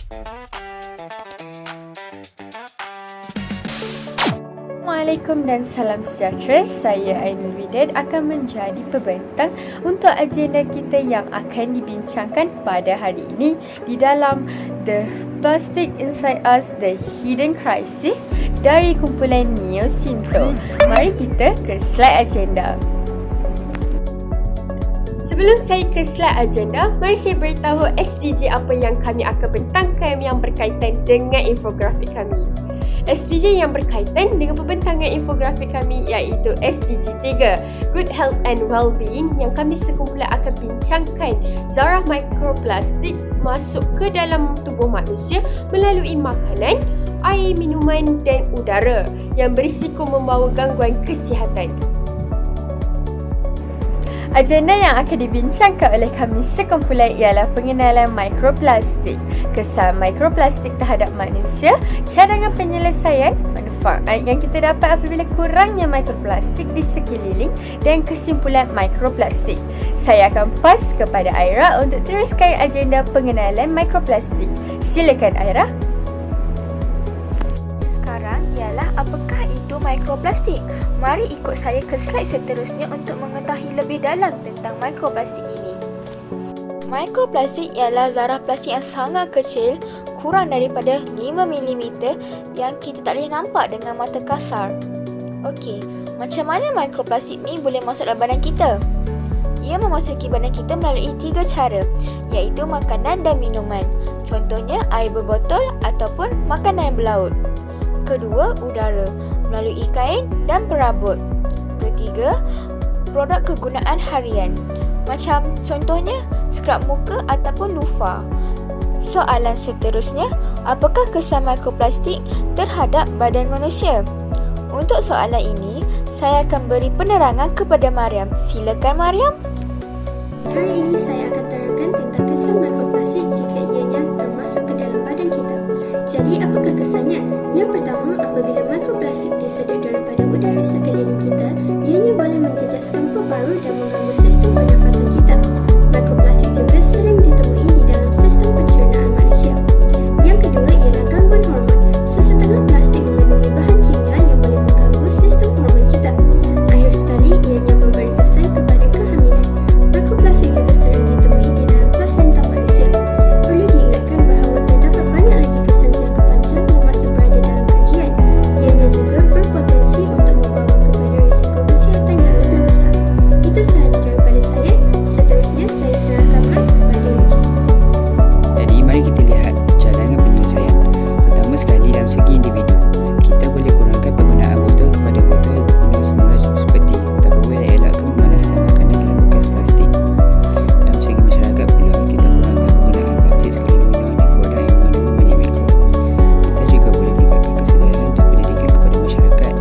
Assalamualaikum dan salam sejahtera. Saya Ainul Widan akan menjadi pembentang untuk agenda kita yang akan dibincangkan pada hari ini di dalam The Plastic Inside Us, The Hidden Crisis dari kumpulan Neo Sinto. Mari kita ke slide agenda. Sebelum saya ke slide agenda, mari saya beritahu SDG apa yang kami akan bentangkan yang berkaitan dengan infografik kami. SDG yang berkaitan dengan pembentangan infografik kami iaitu SDG 3, Good Health and Wellbeing, yang kami sekumpulan akan bincangkan zarah mikroplastik masuk ke dalam tubuh manusia melalui makanan, air, minuman dan udara yang berisiko membawa gangguan kesihatan. Agenda yang akan dibincangkan oleh kami sekumpulan ialah pengenalan mikroplastik, kesan mikroplastik terhadap manusia, cadangan penyelesaian, manfaat yang kita dapat apabila kurangnya mikroplastik di sekeliling dan kesimpulan mikroplastik. Saya akan pas kepada Aira untuk teruskan agenda pengenalan mikroplastik. Silakan Aira. Sekarang ialah apakah itu mikroplastik? Mari ikut saya ke slide seterusnya untuk mengetahui lebih dalam tentang mikroplastik ini. Mikroplastik ialah zarah plastik yang sangat kecil, kurang daripada 5mm yang kita tak boleh nampak dengan mata kasar. Okey, macam mana mikroplastik ni boleh masuk dalam badan kita? Ia memasuki badan kita melalui 3 cara, iaitu makanan dan minuman. Contohnya air berbotol ataupun makanan yang berlaut. Kedua, udara melalui kain dan perabot. Ketiga, produk kegunaan harian. Macam contohnya skrap muka ataupun loofah. Soalan seterusnya, apakah kesan mikroplastik terhadap badan manusia? Untuk soalan ini, saya akan beri penerangan kepada Mariam. Silakan Mariam. Hari ini saya akan terangkan tentang kesan mikroplastik jika ianya termasuk ke dalam badan kita. Jadi apakah kesannya? Yang pertama, apabila mikroplastik disedut daripada udara sekeliling kita, ianya boleh menjejaskan paru-paru dan mengganggu sistem pernafasan kita. Mikroplastik juga sering ditemui di dalam sistem pencernaan manusia. Yang kedua ialah gangguan hormon. Sesetengah plastik mengandungi bahan kimia yang boleh mengganggu sistem hormon kita. Akhir sekali, ianya memberi kesan kepada kehamilan. Mikroplastik juga sering ditemui di dalam plasenta manusia. Perlu diingatkan bahawa terdapat banyak lagi kesan jangka panjang yang masih berada dalam kajian. Ianya juga berpotensi untuk membawa kepada risiko kesihatan yang lebih besar. Itu sahaja daripada saya. Seterusnya, saya serahkan mic kepada Liz. Jadi mari kita lihat cadangan penyelesaian. Pertama sekali, dalam segi individu, kita boleh kurangkan penggunaan botol kepada botol guna semula seperti Tupperware yang elakkan memanaskan makanan dalam bekas plastik. Dalam segi masyarakat pula, kita kurangkan penggunaan plastik sekali guna dan produk yang mengandungi banyak mikro. Kita juga boleh tingkatkan kesedaran dan pendidikan kepada masyarakat.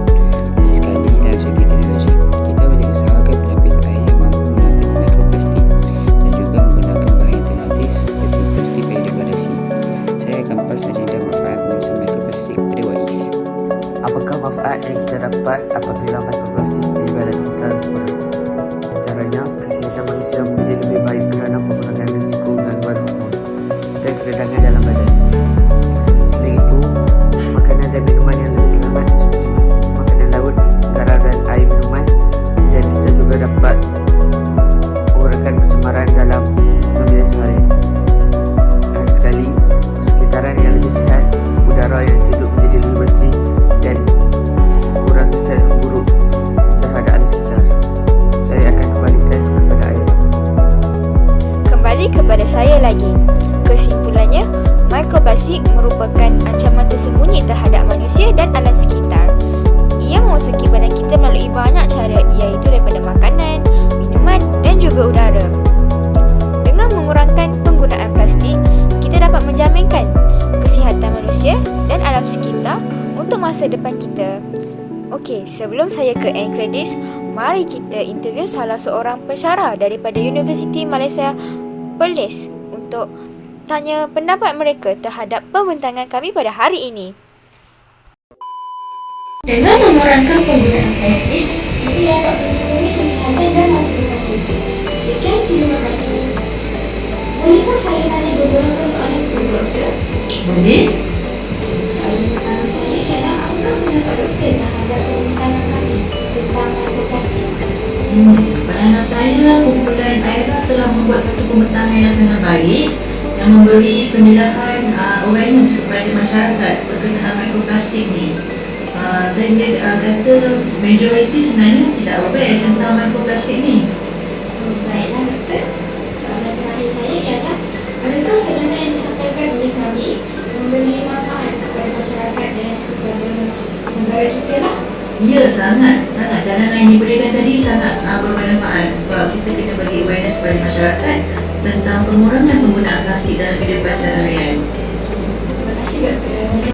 Lagi sekali, dalam segi teknologi, kita boleh usahakan pelapis air yang mampu melapis mikroplastik dan juga menggunakan bahan alternatif seperti plastik biodegradasi. Saya akan pas agenda manfaat pengurusan mikroplastik pada Wais. Apakah manfaat yang kita dapat apabila mikroplastik di badan kita kurang? Antaranya, kesihatan manusia menjadi lebih baik kerana pengurangan risiko gangguan hormon dan keredangan dalam badan. Selain itu, makanan dan minuman yang lebih selamat seperti makanan laut, garam dan air minuman, dan kita juga dapat mengurangkan pencemaran dalam pengambilan seharian. Terakhir sekali, sekitaran yang lebih sihat, udara yang sejuk menjadi lebih bersih dan kurang kesan buruk terhadap alam sekitar. Saya akan kembalikan kepada Air. Kembali kepada saya lagi. Kesimpulannya, mikroplastik merupakan ancaman tersembunyi terhadap manusia dan alam sekitar. Ia memasuki badan kita melalui banyak cara, iaitu daripada makanan, minuman dan juga udara. Dengan mengurangkan penggunaan plastik, kita dapat menjaminkan kesihatan manusia dan alam sekitar untuk masa depan kita. Okey, sebelum saya ke end credits, mari kita interview salah seorang pensyarah daripada Universiti Malaysia Perlis untuk tanya pendapat mereka terhadap pembentangan kami pada hari ini. Dengan mengurangkan penggunaan plastik, kita dapat melindungi kesihatan dan masa depan kita. Sekian, terima kasih. Bolehkah saya tanya beberapa soalan kepada doktor? Jadi, Soalan pertama saya ialah apakah pendapat doktor terhadap pembintangan kami tentang mikroplastik? pandangan saya, kumpulan AIRA telah membuat satu pembentangan yang sangat baik yang memberi pendedahan awareness kepada masyarakat berkenaan mikroplastik ni. Saya boleh kata majoriti sebenarnya tidak aware tentang mikroplastik ni. Baiklah doktor. Soalan terakhir saya ialah adakah serangan yang disampaikan oleh kami memberi manfaat kepada masyarakat dan kepada negara kita lah? Ya, sangat cadangan yang diberikan tadi sangat bermanfaat sebab kita kena bagi awareness kepada masyarakat tentang pengurangan penggunaan plastik dalam kehidupan seharian. Terima kasih doktor.